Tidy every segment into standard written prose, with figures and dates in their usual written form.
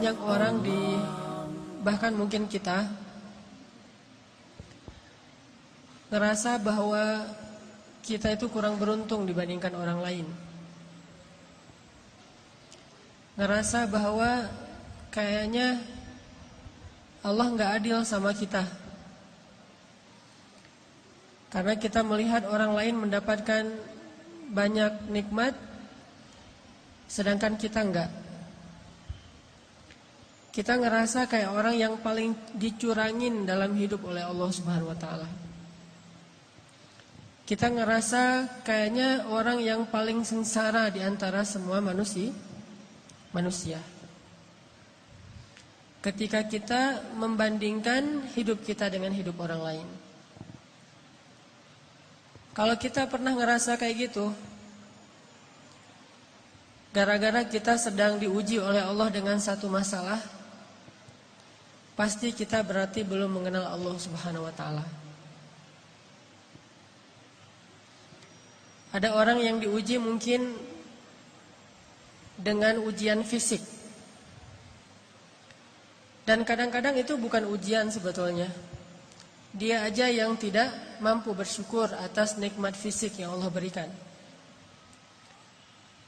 banyak orang bahkan mungkin kita ngerasa bahwa kita itu kurang beruntung dibandingkan orang lain. Ngerasa bahwa kayaknya Allah nggak adil sama kita. Karena kita melihat orang lain mendapatkan banyak nikmat, sedangkan kita enggak. Kita ngerasa kayak orang yang paling dicurangin dalam hidup oleh Allah Subhanahu wa taala. Kita ngerasa kayaknya orang yang paling sengsara di antara semua manusia. Ketika kita membandingkan hidup kita dengan hidup orang lain. Kalau kita pernah ngerasa kayak gitu, gara-gara kita sedang diuji oleh Allah dengan satu masalah, pasti kita berarti belum mengenal Allah Subhanahu wa taala. Ada orang yang diuji mungkin dengan ujian fisik. Dan kadang-kadang itu bukan ujian sebetulnya. Dia aja yang tidak mampu bersyukur atas nikmat fisik yang Allah berikan.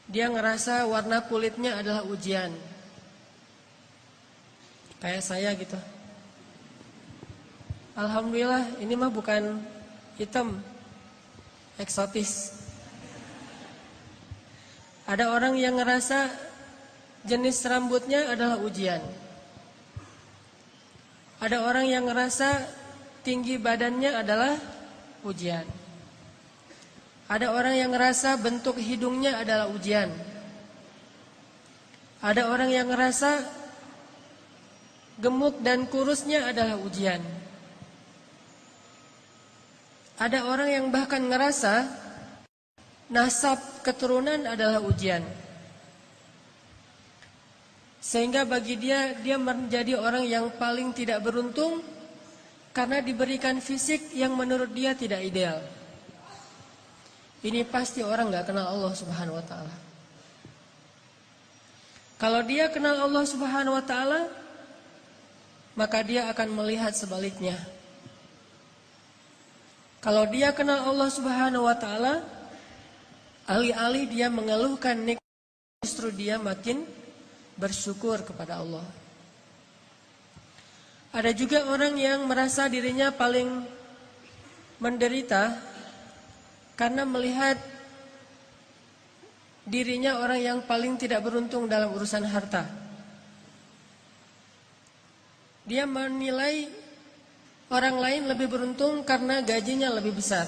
Dia ngerasa warna kulitnya adalah ujian. Kayak saya gitu. Alhamdulillah ini mah bukan hitam, eksotis. Ada orang yang ngerasa jenis rambutnya adalah ujian. Ada orang yang ngerasa tinggi badannya adalah ujian. Ada orang yang ngerasa bentuk hidungnya adalah ujian. Ada orang yang ngerasa gemuk dan kurusnya adalah ujian. Ada orang yang bahkan ngerasa nasab keturunan adalah ujian. Sehingga bagi dia menjadi orang yang paling tidak beruntung karena diberikan fisik yang menurut dia tidak ideal. Ini pasti orang gak kenal Allah Subhanahu wa ta'ala. Kalau dia kenal Allah Subhanahu wa ta'ala, maka dia akan melihat sebaliknya. Kalau dia kenal Allah Subhanahu wa ta'ala, alih-alih dia mengeluhkan nikmat, justru dia makin bersyukur kepada Allah. Ada juga orang yang merasa dirinya paling menderita karena melihat dirinya orang yang paling tidak beruntung dalam urusan harta. Dia menilai orang lain lebih beruntung karena gajinya lebih besar,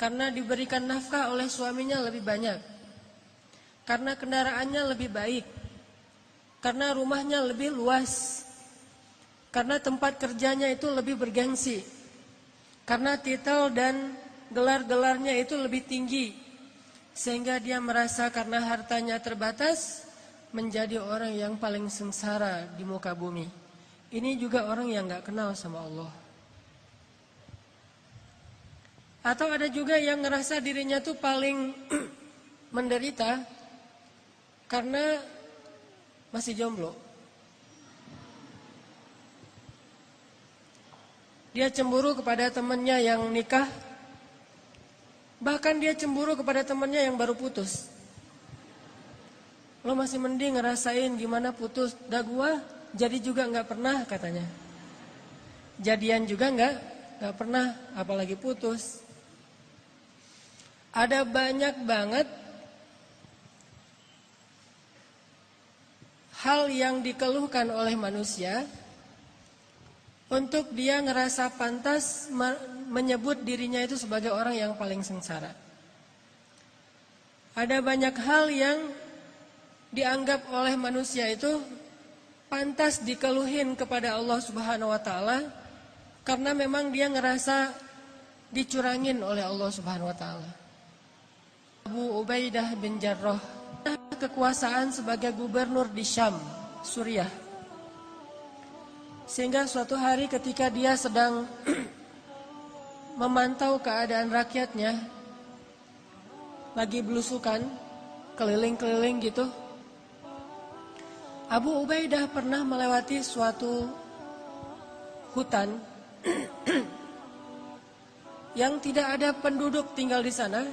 karena diberikan nafkah oleh suaminya lebih banyak, karena kendaraannya lebih baik, karena rumahnya lebih luas, karena tempat kerjanya itu lebih bergengsi, karena titel dan gelar-gelarnya itu lebih tinggi, sehingga dia merasa karena hartanya terbatas menjadi orang yang paling sengsara di muka bumi. Ini juga orang yang gak kenal sama Allah. Atau ada juga yang ngerasa dirinya tuh paling menderita karena masih jomblo. Dia cemburu kepada temannya yang nikah. Bahkan dia cemburu kepada temannya yang baru putus. Lo masih mending ngerasain gimana putus. Dah gua jadi juga gak pernah katanya. Jadian juga gak pernah, apalagi putus. Ada banyak banget hal yang dikeluhkan oleh manusia untuk dia ngerasa pantas menyebut dirinya itu sebagai orang yang paling sengsara. Ada banyak hal yang dianggap oleh manusia itu pantas dikeluhin kepada Allah Subhanahu wa taala karena memang dia ngerasa dicurangin oleh Allah Subhanahu wa taala. Abu Ubaidah bin Jarrah kekuasaan sebagai gubernur di Syam, Suriah. Sehingga suatu hari ketika dia sedang memantau keadaan rakyatnya, lagi belusukan, keliling-keliling gitu, Abu Ubaidah pernah melewati suatu hutan yang tidak ada penduduk tinggal di sana.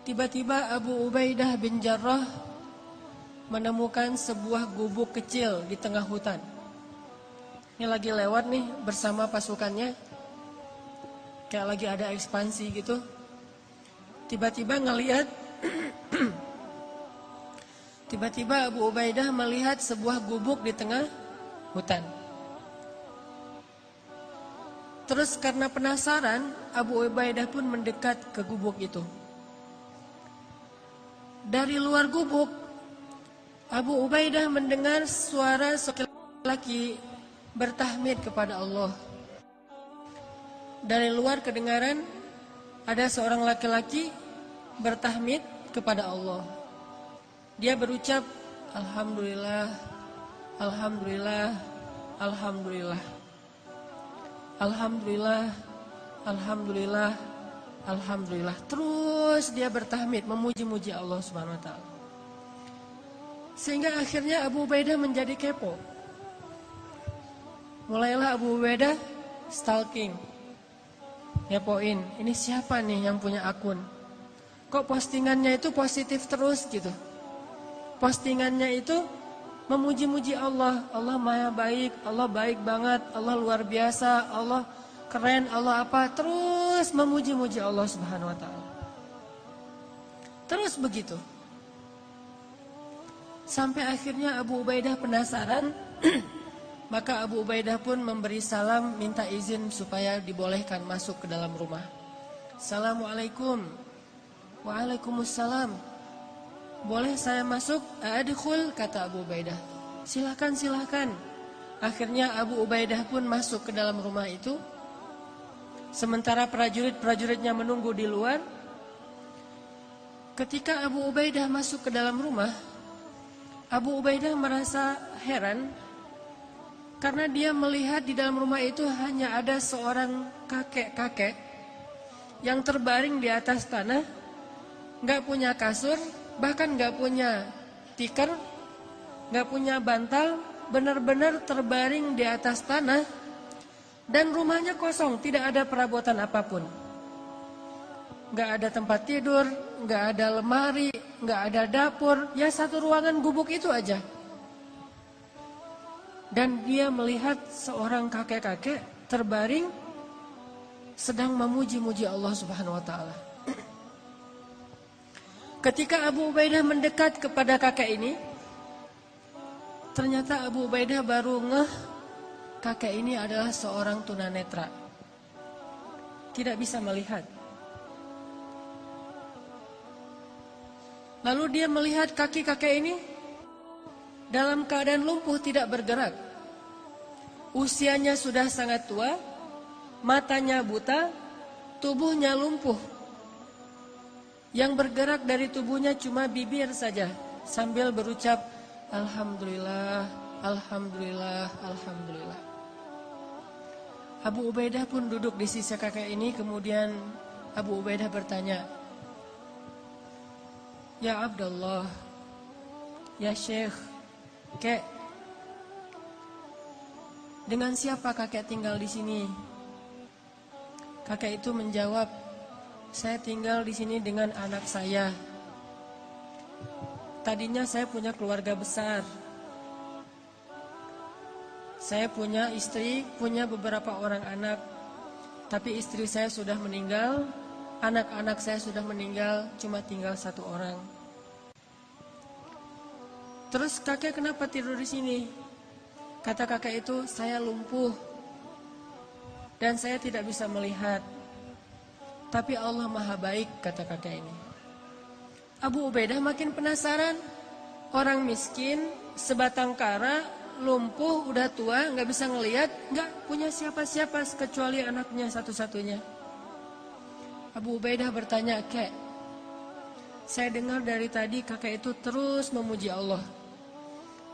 Tiba-tiba Abu Ubaidah bin Jarrah menemukan sebuah gubuk kecil di tengah hutan. Ini lagi lewat nih bersama pasukannya, kayak lagi ada ekspansi gitu. Tiba-tiba ngelihat tiba-tiba Abu Ubaidah melihat sebuah gubuk di tengah hutan. Terus karena penasaran, Abu Ubaidah pun mendekat ke gubuk itu. Dari luar gubuk, Abu Ubaidah mendengar suara seorang laki bertahmid kepada Allah. Dari luar kedengaran ada seorang laki-laki bertahmid kepada Allah. Dia berucap, Alhamdulillah, Alhamdulillah, Alhamdulillah. Alhamdulillah, Alhamdulillah, Alhamdulillah. Terus dia bertahmid, memuji-muji Allah Subhanahu wa taala. Sehingga akhirnya Abu Ubaidah menjadi kepo. Mulailah Abu Ubaidah stalking. Ngepoin, ini siapa nih yang punya akun? Kok postingannya itu positif terus gitu? Postingannya itu memuji-muji Allah. Allah maha baik, Allah baik banget, Allah luar biasa, Allah keren, Allah apa. Terus memuji-muji Allah Subhanahu wa taala. Terus begitu. Sampai akhirnya Abu Ubaidah penasaran. Maka Abu Ubaidah pun memberi salam, minta izin supaya dibolehkan masuk ke dalam rumah. Assalamualaikum. Waalaikumsalam. Boleh saya masuk? Adkhul, kata Abu Ubaidah. Silakan, silakan. Akhirnya Abu Ubaidah pun masuk ke dalam rumah itu. Sementara prajurit-prajuritnya menunggu di luar. Ketika Abu Ubaidah masuk ke dalam rumah, Abu Ubaidah merasa heran karena dia melihat di dalam rumah itu hanya ada seorang kakek-kakek yang terbaring di atas tanah, nggak punya kasur, bahkan nggak punya tikar, nggak punya bantal, benar-benar terbaring di atas tanah, dan rumahnya kosong, tidak ada perabotan apapun, nggak ada tempat tidur, nggak ada lemari, nggak ada dapur, ya satu ruangan gubuk itu aja. Dan dia melihat seorang kakek-kakek terbaring sedang memuji-muji Allah Subhanahu wa taala. Ketika Abu Ubaidah mendekat kepada kakek ini, ternyata Abu Ubaidah baru ngeh kakek ini adalah seorang tunanetra. Tidak bisa melihat. Lalu dia melihat kaki kakek ini dalam keadaan lumpuh, tidak bergerak. Usianya sudah sangat tua, matanya buta, tubuhnya lumpuh. Yang bergerak dari tubuhnya cuma bibir saja, sambil berucap, Alhamdulillah, Alhamdulillah, Alhamdulillah. Abu Ubaidah pun duduk di sisi kakek ini, kemudian Abu Ubaidah bertanya, Ya Abdullah, Ya Syekh, Kek, dengan siapa kakek tinggal di sini? Kakek itu menjawab, saya tinggal di sini dengan anak saya. Tadinya saya punya keluarga besar. Saya punya istri, punya beberapa orang anak. Tapi istri saya sudah meninggal, anak-anak saya sudah meninggal, cuma tinggal satu orang. Terus kakek kenapa tidur di sini? Kata kakek itu, saya lumpuh dan saya tidak bisa melihat. Tapi Allah maha baik, kata kakek ini. Abu Ubaidah makin penasaran. Orang miskin, sebatang kara, lumpuh, udah tua, nggak bisa ngelihat, nggak punya siapa-siapa kecuali anaknya satu-satunya. Abu Ubaidah bertanya, Kek, saya dengar dari tadi kakek itu terus memuji Allah.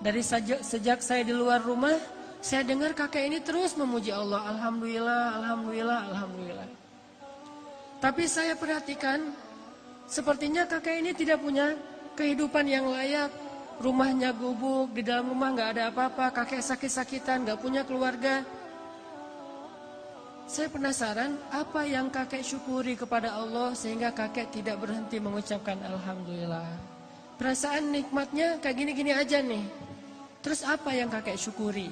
Dari sejak saya di luar rumah, saya dengar kakek ini terus memuji Allah. Alhamdulillah, Alhamdulillah, Alhamdulillah. Tapi saya perhatikan, sepertinya kakek ini tidak punya kehidupan yang layak, rumahnya gubuk, di dalam rumah nggak ada apa-apa, kakek sakit-sakitan, nggak punya keluarga. Saya penasaran apa yang kakek syukuri kepada Allah sehingga kakek tidak berhenti mengucapkan Alhamdulillah. Perasaan nikmatnya kayak gini-gini aja nih. Terus apa yang kakek syukuri?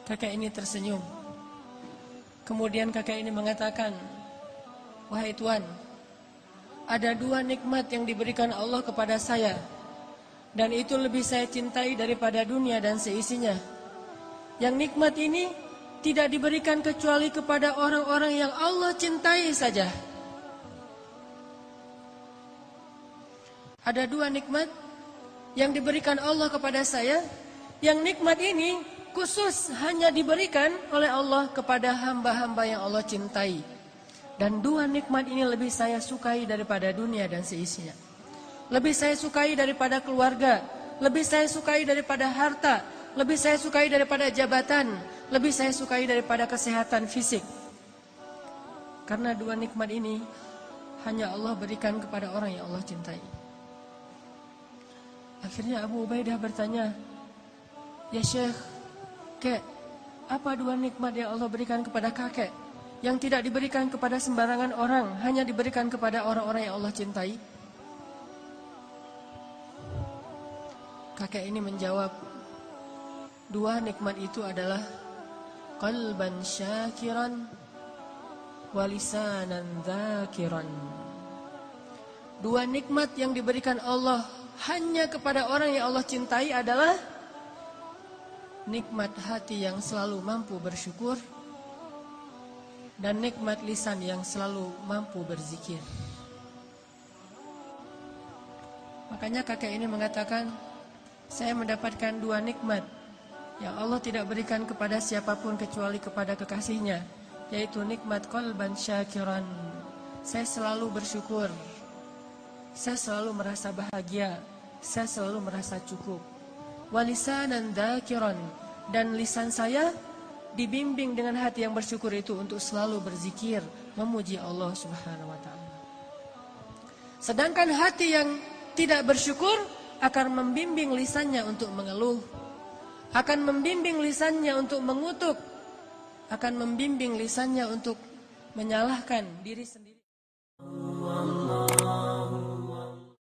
Kakek ini tersenyum. Kemudian kakek ini mengatakan, wahai Tuan, ada 2 nikmat yang diberikan Allah kepada saya, dan itu lebih saya cintai daripada dunia dan seisinya. Yang nikmat ini tidak diberikan kecuali kepada orang-orang yang Allah cintai saja. Ada 2 nikmat yang diberikan Allah kepada saya, yang nikmat ini khusus hanya diberikan oleh Allah kepada hamba-hamba yang Allah cintai. Dan 2 nikmat ini lebih saya sukai daripada dunia dan seisinya. Lebih saya sukai daripada keluarga, lebih saya sukai daripada harta, lebih saya sukai daripada jabatan, lebih saya sukai daripada kesehatan fisik. Karena 2 nikmat ini hanya Allah berikan kepada orang yang Allah cintai. Akhirnya Abu Ubaidah bertanya, ya Syekh, kek, apa 2 nikmat yang Allah berikan kepada kakek yang tidak diberikan kepada sembarangan orang, hanya diberikan kepada orang-orang yang Allah cintai? Kakek ini menjawab, 2 nikmat itu adalah qalban syakiran wa lisanan dzakiran. 2 nikmat yang diberikan Allah hanya kepada orang yang Allah cintai adalah nikmat hati yang selalu mampu bersyukur dan nikmat lisan yang selalu mampu berzikir. Makanya kakek ini mengatakan, saya mendapatkan 2 nikmat yang Allah tidak berikan kepada siapapun kecuali kepada kekasihnya, yaitu nikmat qalban syakiran. Saya selalu bersyukur, saya selalu merasa bahagia, saya selalu merasa cukup. Walisanan dzakiran, dan lisan saya dibimbing dengan hati yang bersyukur itu untuk selalu berzikir, memuji Allah Subhanahu wa taala. Sedangkan hati yang tidak bersyukur akan membimbing lisannya untuk mengeluh, akan membimbing lisannya untuk mengutuk, akan membimbing lisannya untuk menyalahkan diri sendiri.